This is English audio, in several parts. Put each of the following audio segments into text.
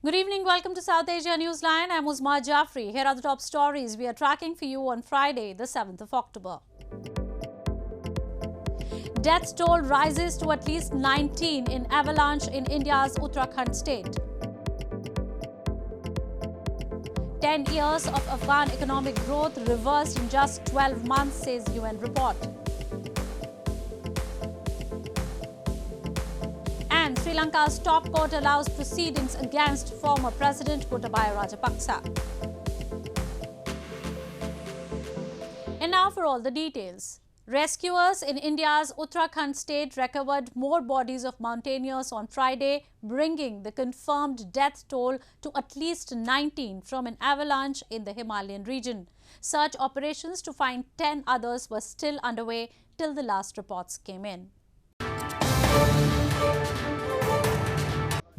Good evening. Welcome to South Asia Newsline. I'm Uzma Jaffrey. Here are the top stories we are tracking for you on Friday, the 7th of October. Death toll rises to at least 19 in avalanche in India's Uttarakhand state. 10 years of Afghan economic growth reversed in just 12 months, says UN report. And Sri Lanka's top court allows proceedings against former President Gotabaya Rajapaksa. And now for all the details. Rescuers in India's Uttarakhand state recovered more bodies of mountaineers on Friday, bringing the confirmed death toll to at least 19 from an avalanche in the Himalayan region. Search operations to find 10 others were still underway till the last reports came in.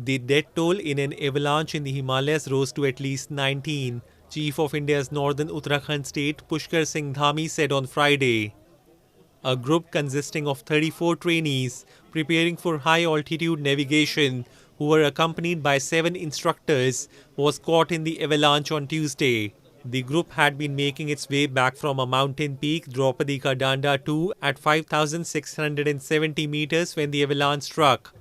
The death toll in an avalanche in the Himalayas rose to at least 19, Chief of India's northern Uttarakhand state Pushkar Singh Dhami said on Friday. A group consisting of 34 trainees preparing for high-altitude navigation, who were accompanied by 7 instructors, was caught in the avalanche on Tuesday. The group had been making its way back from a mountain peak, Draupadi Ka Danda 2, at 5,670 meters when the avalanche struck.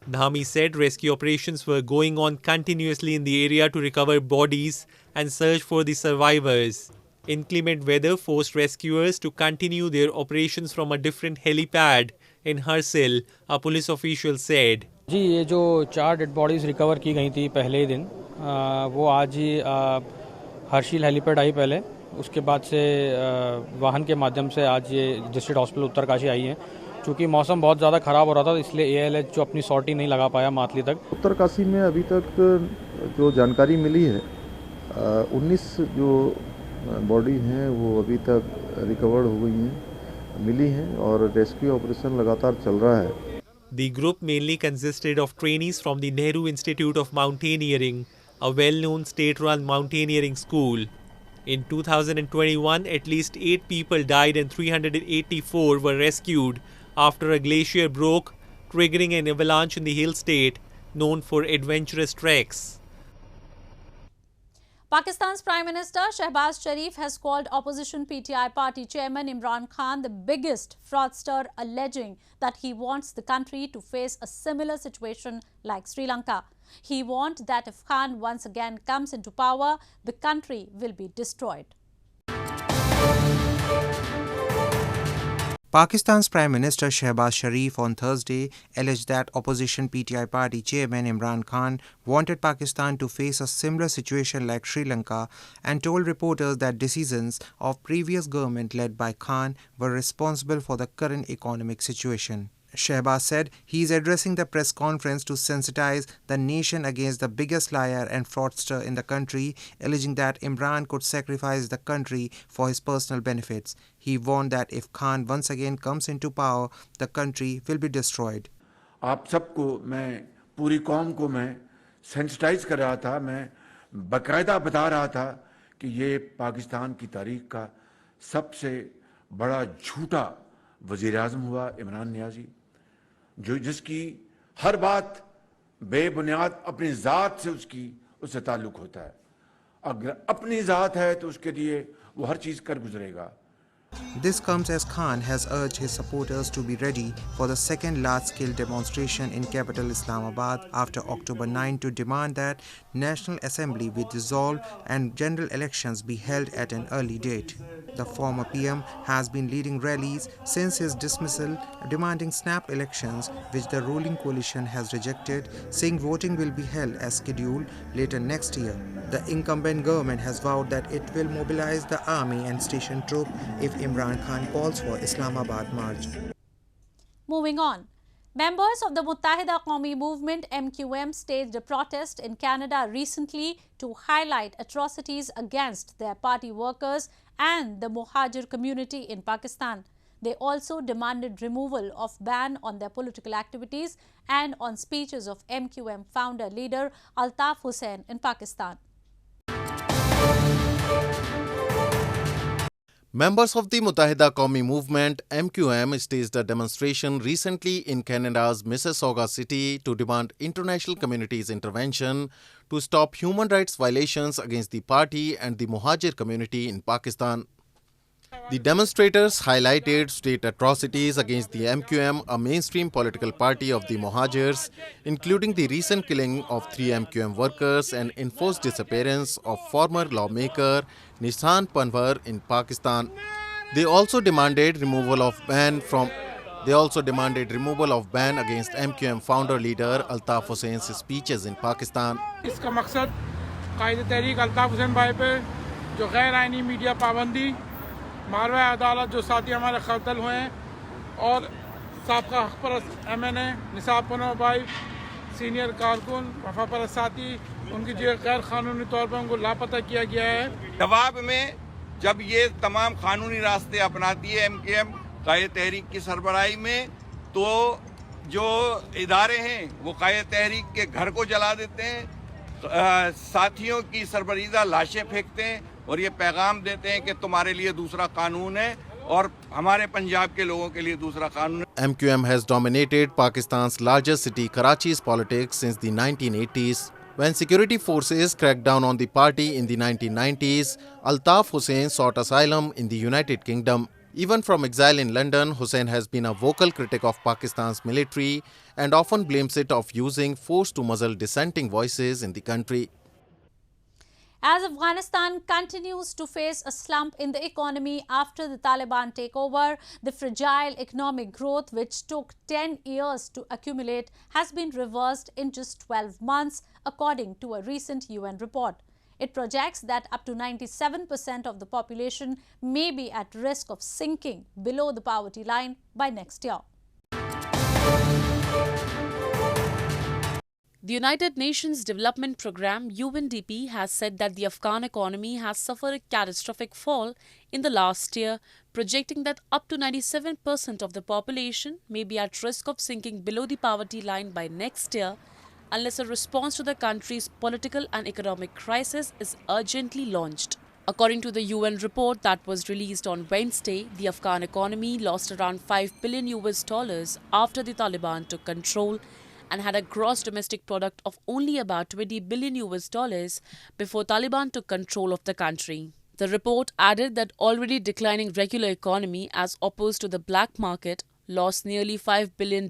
Dhami said rescue operations were going on continuously in the area to recover bodies and search for the survivors. Inclement weather forced rescuers to continue their operations from a different helipad in Harsil, a police official said. जी ये जो 4 dead bodies recover की गई थी पहले ही दिन वो आज ही Harsil helipad आई पहले उसके बाद से वाहन के माध्यम से आज ये डिस्ट्रिक्ट हॉस्पिटल उत्तरकाशी आई है क्योंकि मौसम बहुत ज़्यादा ख़राब हो रहा था इसलिए एएलएच जो अपनी सॉर्टी नहीं लगा पाया मातली तक। उत्तरकाशी में अभी तक जो जानकारी मिली है 19 जो बॉडी हैं वो अभी तक रिकवर्ड हो गई हैं, मिली हैं और रेस्क्यू ऑपरेशन लगातार चल रहा है। The group mainly consisted of trainees from the Nehru Institute of Mountaineering, a well-known state-run mountaineering school. In 2021, at least 8 people died and 384 were rescued after a glacier broke, triggering an avalanche in the hill state known for adventurous treks. Pakistan's Prime Minister Shehbaz Sharif has called opposition PTI party chairman Imran Khan the biggest fraudster, alleging that he wants the country to face a similar situation like Sri Lanka. He warned that if Khan once again comes into power, the country will be destroyed. Pakistan's Prime Minister Shehbaz Sharif on Thursday alleged that opposition PTI party chairman Imran Khan wanted Pakistan to face a similar situation like Sri Lanka and told reporters that decisions of previous government led by Khan were responsible for the current economic situation. Shehbaz said he is addressing the press conference to sensitize the nation against the biggest liar and fraudster in the country, alleging that Imran could sacrifice the country for his personal benefits. He warned that if Khan once again comes into power, the country will be destroyed. आप सबको मैं पूरी कौम को मैं sensitize कर रहा था, मैं बकायदा बता रहा था कि ये पाकिस्तान की तारीख का सबसे बड़ा झूठा वज़ीर आज़म हुआ इमरान नियाज़ी, जो जिसकी हर बात बेबुनियाद अपनी ज़ात से उससे ताल्लुक़ होता है। अगर अपनी ज़ात है तो उसके लिए वो हर चीज़ कर गुजरेगा। This comes as Khan has urged his supporters to be ready for the second large-scale demonstration in capital Islamabad after October 9 to demand that National Assembly be dissolved and general elections be held at an early date. The former PM has been leading rallies since his dismissal, demanding snap elections, which the ruling coalition has rejected, saying voting will be held as scheduled later next year. The incumbent government has vowed that it will mobilize the army and station troops if Imran Khan calls for Islamabad march. Moving on. Members of the Muttahida Qaumi Movement-MQM staged a protest in Canada recently to highlight atrocities against their party workers and the Mohajir community in Pakistan. They also demanded removal of ban on their political activities and on speeches of MQM founder-leader Altaf Hussain in Pakistan. Members of the Muttahida Qaumi Movement-MQM staged a demonstration recently in Canada's Mississauga city to demand international community's intervention to stop human rights violations against the party and the Mohajir community in Pakistan. The demonstrators highlighted state atrocities against the MQM, a mainstream political party of the Mohajirs, including the recent killing of 3 MQM workers and enforced disappearance of former lawmaker Nishan Panwar in Pakistan. They also demanded removal of ban against MQM founder leader Altaf Hussein's speeches in Pakistan. इसका मकसद कायदे तहरीक अल्ताफ हुसैन भाई पे जो गैर आइनी media पाबंदी मारवा अदालत जो साथी हमारे कत्ल हुए हैं और साबका हक परस्त MNA निसाब पनवा भाई सीनियर कारकुन वफा परस्त साथी उनकी जो गैर कानूनी तौर पर उनको लापता किया गया है। जवाब में जब ये तमाम कानूनी रास्ते अपनाती है MQM कायदे तहरीक की सरबराही में, तो जो इदारे हैं वो कायदे तहरीक के घर को जला देते हैं, साथियों की सरबरीदा लाशें फेंकते हैं और ये पैगाम देते हैं कि तुम्हारे लिए दूसरा कानून है और हमारे पंजाब के लोगों के लिए दूसरा कानून है। MQM has dominated Pakistan's largest city Karachi's politics since the 1980s. When security forces cracked down on the party in the 1990s, Altaf Hussain sought asylum in the United Kingdom. Even from exile in London, Hussain has been a vocal critic of Pakistan's military and often blames it of using force to muzzle dissenting voices in the country. As Afghanistan continues to face a slump in the economy after the Taliban takeover, the fragile economic growth, which took 10 years to accumulate, has been reversed in just 12 months, according to a recent UN report. It projects that up to 97% of the population may be at risk of sinking below the poverty line by next year. The United Nations Development Programme (UNDP) has said that the Afghan economy has suffered a catastrophic fall in the last year, projecting that up to 97% of the population may be at risk of sinking below the poverty line by next year unless a response to the country's political and economic crisis is urgently launched. According to the UN report that was released on Wednesday, the Afghan economy lost around $5 billion after the Taliban took control and had a gross domestic product of only about $20 billion before Taliban took control of the country. The report added that already declining regular economy as opposed to the black market lost nearly $5 billion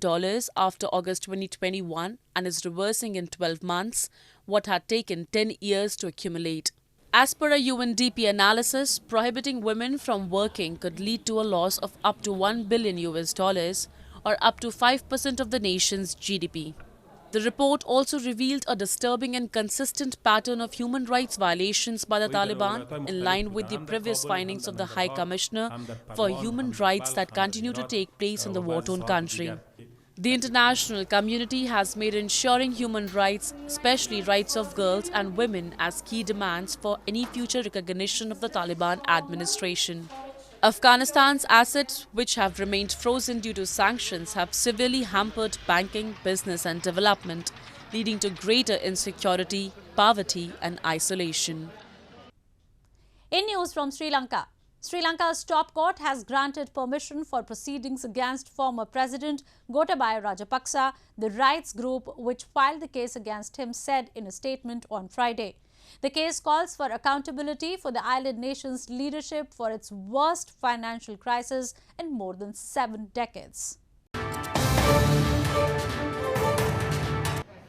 after August 2021 and is reversing in 12 months what had taken 10 years to accumulate. As per a UNDP analysis, prohibiting women from working could lead to a loss of up to $1 billion or up to 5% of the nation's GDP. The report also revealed a disturbing and consistent pattern of human rights violations by the Taliban, in line with the previous findings of the High Commissioner for Human Rights that continue to take place in the war-torn country. The international community has made ensuring human rights, especially rights of girls and women, as key demands for any future recognition of the Taliban administration. Afghanistan's assets, which have remained frozen due to sanctions, have severely hampered banking, business and development, leading to greater insecurity, poverty and isolation. In news from Sri Lanka, Sri Lanka's top court has granted permission for proceedings against former President Gotabaya Rajapaksa, the rights group which filed the case against him said in a statement on Friday. The case calls for accountability for the island nation's leadership for its worst financial crisis in more than 7 decades.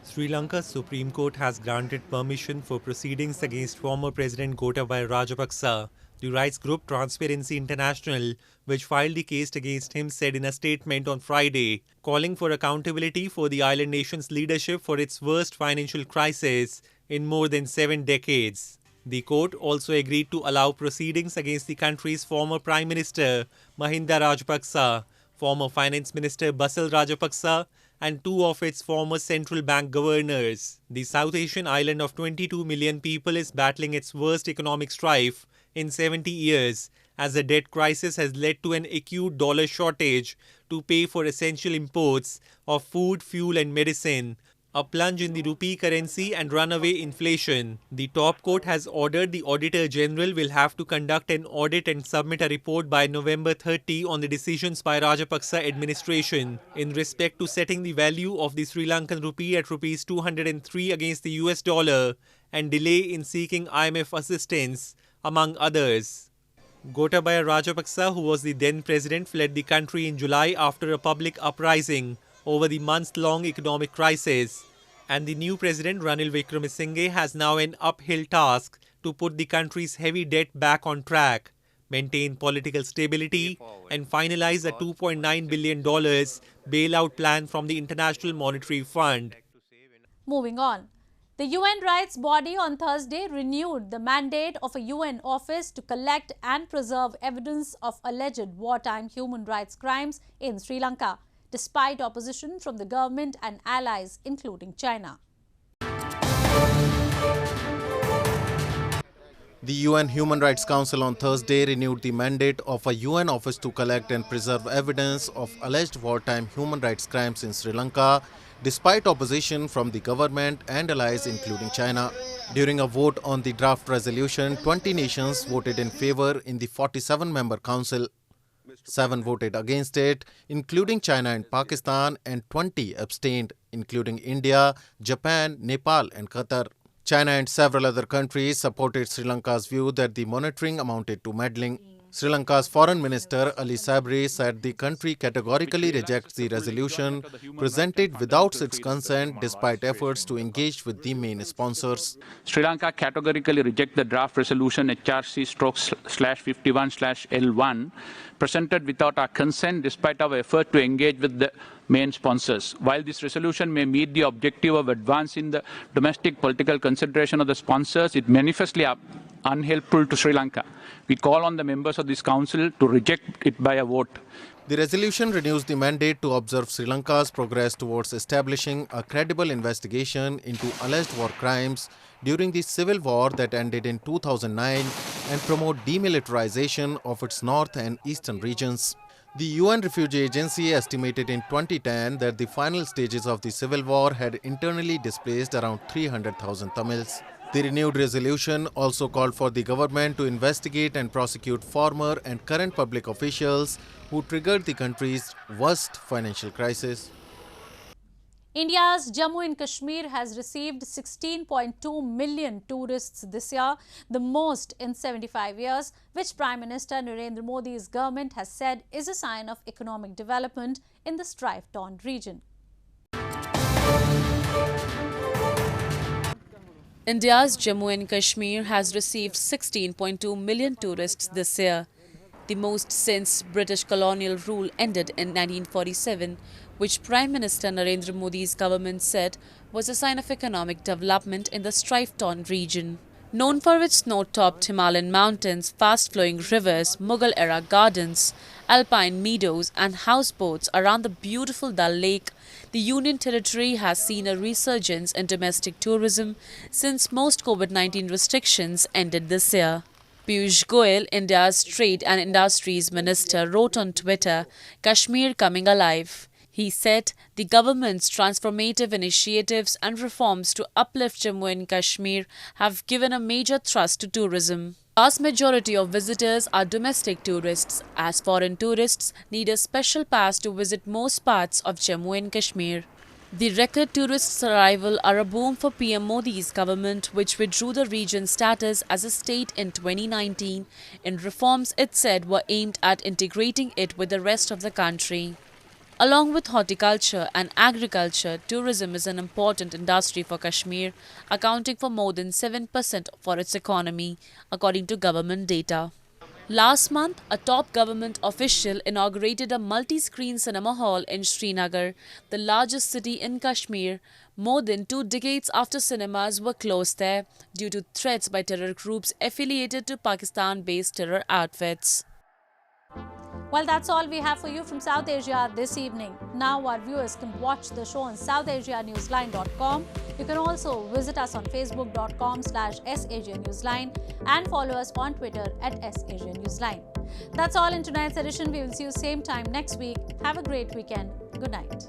Sri Lanka's Supreme Court has granted permission for proceedings against former President Gotabaya Rajapaksa. The rights group Transparency International, which filed the case against him, said in a statement on Friday, calling for accountability for the island nation's leadership for its worst financial crisis in more than 7 decades. The court also agreed to allow proceedings against the country's former Prime Minister Muttahida Rajapaksa, former Finance Minister Basil Rajapaksa, and 2 of its former central bank governors. The South Asian island of 22 million people is battling its worst economic strife in 70 years, as the debt crisis has led to an acute dollar shortage to pay for essential imports of food, fuel and medicine, a plunge in the rupee currency and runaway inflation. The top court has ordered the Auditor General will have to conduct an audit and submit a report by November 30 on the decisions by Rajapaksa administration in respect to setting the value of the Sri Lankan rupee at rupees 203 against the US dollar and delay in seeking IMF assistance, among others. Gotabaya Rajapaksa, who was the then president, fled the country in July after a public uprising over the months-long economic crisis, and the new president Ranil Wickremesinghe has now an uphill task to put the country's heavy debt back on track, maintain political stability, and finalize a $2.9 billion bailout plan from the International Monetary Fund. Moving on. The UN rights body on Thursday renewed the mandate of a UN office to collect and preserve evidence of alleged wartime human rights crimes in Sri Lanka, despite opposition from the government and allies, including China. The UN Human Rights Council on Thursday renewed the mandate of a UN office to collect and preserve evidence of alleged wartime human rights crimes in Sri Lanka, despite opposition from the government and allies including China. During a vote on the draft resolution, 20 nations voted in favor in the 47-member council. 7 voted against it, including China and Pakistan, and 20 abstained, including India, Japan, Nepal and Qatar. China and several other countries supported Sri Lanka's view that the monitoring amounted to meddling. Sri Lanka's Foreign Minister Ali Sabri said the country categorically rejects the resolution presented without its consent despite efforts to engage with the main sponsors. Sri Lanka categorically rejects the draft resolution HRC/51/L1 presented without our consent despite our effort to engage with the main sponsors. While this resolution may meet the objective of advancing the domestic political consideration of the sponsors, it manifestly unhelpful to Sri Lanka. We call on the members of this council to reject it by a vote. The resolution renews the mandate to observe Sri Lanka's progress towards establishing a credible investigation into alleged war crimes during the civil war that ended in 2009 and promote demilitarization of its north and eastern regions. The UN Refugee Agency estimated in 2010 that the final stages of the civil war had internally displaced around 300,000 Tamils. The renewed resolution also called for the government to investigate and prosecute former and current public officials who triggered the country's worst financial crisis. India's Jammu and Kashmir has received 16.2 million tourists this year, the most in 75 years, which Prime Minister Narendra Modi's government has said is a sign of economic development in the strife-torn region. India's Jammu and Kashmir has received 16.2 million tourists this year, the most since British colonial rule ended in 1947, which Prime Minister Narendra Modi's government said was a sign of economic development in the strife-torn region. Known for its snow-topped Himalayan mountains, fast-flowing rivers, Mughal-era gardens, alpine meadows and houseboats around the beautiful Dal Lake, the Union Territory has seen a resurgence in domestic tourism since most COVID-19 restrictions ended this year. Piyush Goyal, India's Trade and Industries Minister, wrote on Twitter, "Kashmir coming alive." He said the government's transformative initiatives and reforms to uplift Jammu and Kashmir have given a major thrust to tourism. Vast majority of visitors are domestic tourists, as foreign tourists need a special pass to visit most parts of Jammu and Kashmir. The record tourists' arrival are a boom for PM Modi's government, which withdrew the region's status as a state in 2019 in reforms it said were aimed at integrating it with the rest of the country. Along with horticulture and agriculture, tourism is an important industry for Kashmir, accounting for more than 7% for its economy, according to government data. Last month, a top government official inaugurated a multi-screen cinema hall in Srinagar, the largest city in Kashmir, more than 2 decades after cinemas were closed there due to threats by terror groups affiliated to Pakistan-based terror outfits. Well, that's all we have for you from South Asia this evening. Now our viewers can watch the show on SouthAsiaNewsline.com. You can also visit us on Facebook.com/SAsiaNewsline and follow us on Twitter @SAsiaNewsline. That's all in tonight's edition. We will see you same time next week. Have a great weekend. Good night.